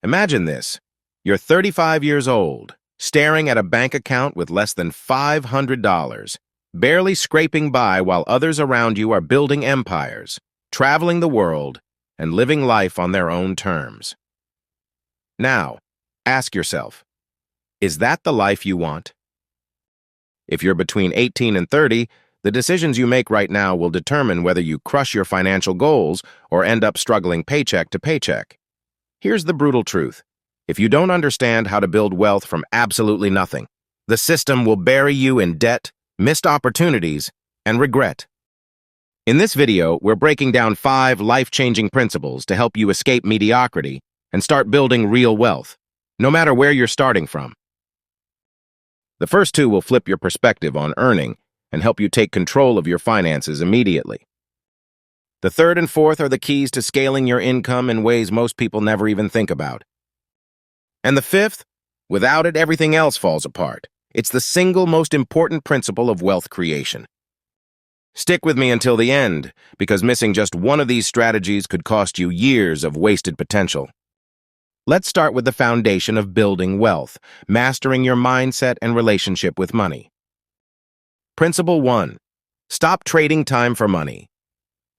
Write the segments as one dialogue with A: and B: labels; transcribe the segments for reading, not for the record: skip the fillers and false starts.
A: Imagine this. You're 35 years old, staring at a bank account with less than $500, barely scraping by while others around you are building empires, traveling the world, and living life on their own terms. Now, ask yourself, is that the life you want? If you're between 18 and 30, the decisions you make right now will determine whether you crush your financial goals or end up struggling paycheck to paycheck. Here's the brutal truth. If you don't understand how to build wealth from absolutely nothing, the system will bury you in debt, missed opportunities, and regret. In this video, we're breaking down 5 life-changing principles to help you escape mediocrity and start building real wealth, no matter where you're starting from. The first 2 will flip your perspective on earning and help you take control of your finances immediately. The 3rd and 4th are the keys to scaling your income in ways most people never even think about. And the 5th, without it, everything else falls apart. It's the single most important principle of wealth creation. Stick with me until the end, because missing just one of these strategies could cost you years of wasted potential. Let's start with the foundation of building wealth, mastering your mindset and relationship with money. Principle 1. Stop trading time for money.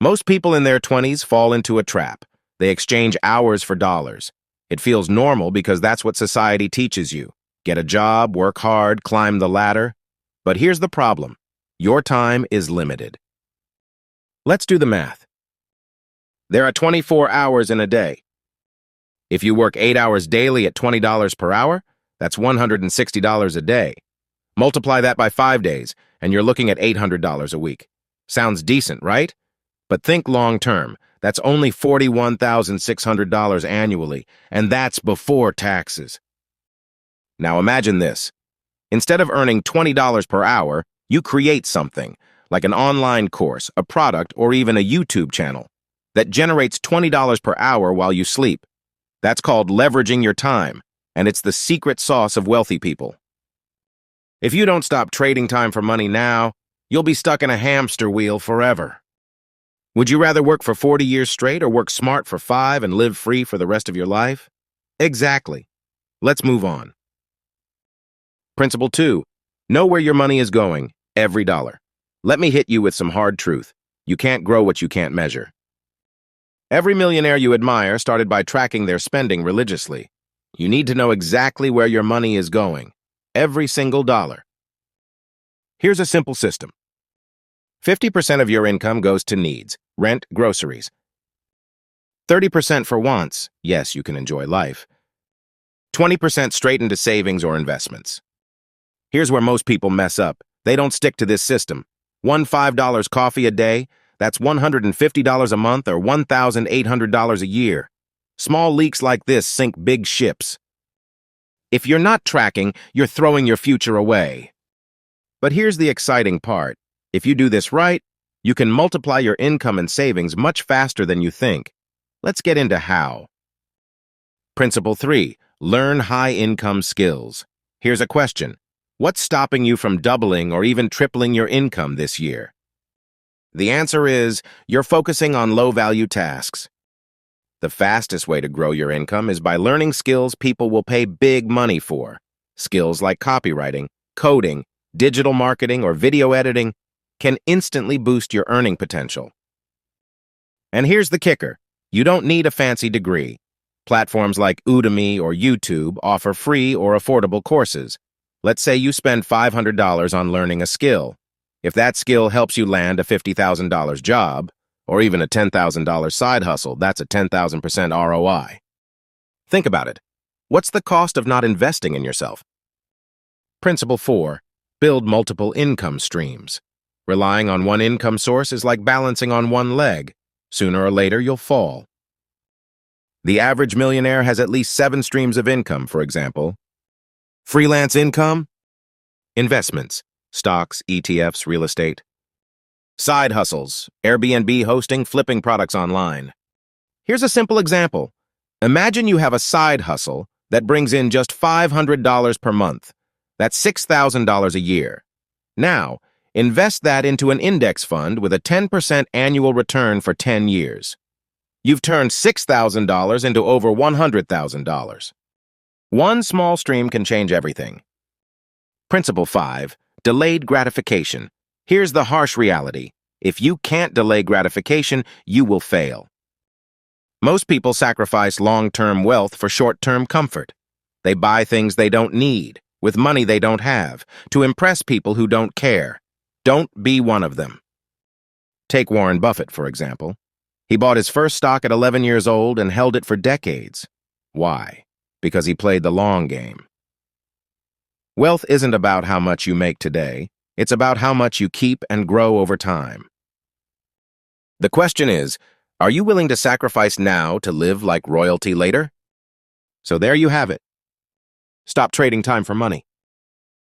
A: Most people in their 20s fall into a trap. They exchange hours for dollars. It feels normal because that's what society teaches you. Get a job, work hard, climb the ladder. But here's the problem. Your time is limited. Let's do the math. There are 24 hours in a day. If you work 8 hours daily at $20 per hour, that's $160 a day. Multiply that by 5 days, and you're looking at $800 a week. Sounds decent, right? But think long-term. That's only $41,600 annually, and that's before taxes. Now imagine this. Instead of earning $20 per hour, you create something, like an online course, a product, or even a YouTube channel, that generates $20 per hour while you sleep. That's called leveraging your time, and it's the secret sauce of wealthy people. If you don't stop trading time for money now, you'll be stuck in a hamster wheel forever. Would you rather work for 40 years straight or work smart for 5 and live free for the rest of your life? Exactly. Let's move on. Principle 2. Know where your money is going, every dollar. Let me hit you with some hard truth. You can't grow what you can't measure. Every millionaire you admire started by tracking their spending religiously. You need to know exactly where your money is going, every single dollar. Here's a simple system. 50% of your income goes to needs, rent, groceries. 30% for wants, yes, you can enjoy life. 20% straight into savings or investments. Here's where most people mess up. They don't stick to this system. One $5 coffee a day, that's $150 a month or $1,800 a year. Small leaks like this sink big ships. If you're not tracking, you're throwing your future away. But here's the exciting part. If you do this right, you can multiply your income and savings much faster than you think. Let's get into how. Principle 3. Learn high-income skills. Here's a question. What's stopping you from doubling or even tripling your income this year? The answer is, you're focusing on low-value tasks. The fastest way to grow your income is by learning skills people will pay big money for. Skills like copywriting, coding, digital marketing, or video editing can instantly boost your earning potential. And here's the kicker. You don't need a fancy degree. Platforms like Udemy or YouTube offer free or affordable courses. Let's say you spend $500 on learning a skill. If that skill helps you land a $50,000 job, or even a $10,000 side hustle, that's a 10,000% ROI. Think about it. What's the cost of not investing in yourself? Principle 4. Build multiple income streams. Relying on one income source is like balancing on one leg. Sooner or later, you'll fall. The average millionaire has at least 7 streams of income, for example. Freelance income, investments, stocks, ETFs, real estate. Side hustles, Airbnb hosting, flipping products online. Here's a simple example. Imagine you have a side hustle that brings in just $500 per month. That's $6,000 a year. Now, invest that into an index fund with a 10% annual return for 10 years. You've turned $6,000 into over $100,000. One small stream can change everything. Principle 5, delayed gratification. Here's the harsh reality. If you can't delay gratification, you will fail. Most people sacrifice long-term wealth for short-term comfort. They buy things they don't need, with money they don't have, to impress people who don't care. Don't be one of them. Take Warren Buffett, for example. He bought his first stock at 11 years old and held it for decades. Why? Because he played the long game. Wealth isn't about how much you make today. It's about how much you keep and grow over time. The question is, are you willing to sacrifice now to live like royalty later? So there you have it. Stop trading time for money.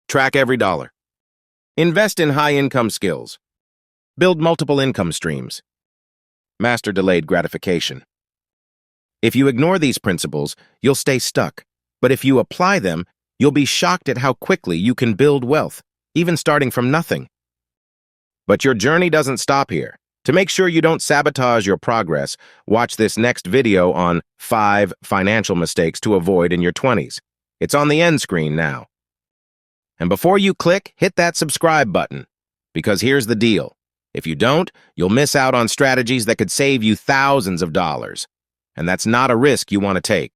A: Track every dollar. Invest in high-income skills. Build multiple income streams. Master delayed gratification. If you ignore these principles, you'll stay stuck. But if you apply them, you'll be shocked at how quickly you can build wealth, even starting from nothing. But your journey doesn't stop here. To make sure you don't sabotage your progress, watch this next video on 5 financial mistakes to avoid in your 20s. It's on the end screen now. And before you click, hit that subscribe button. Because here's the deal. If you don't, you'll miss out on strategies that could save you thousands of dollars. And that's not a risk you want to take.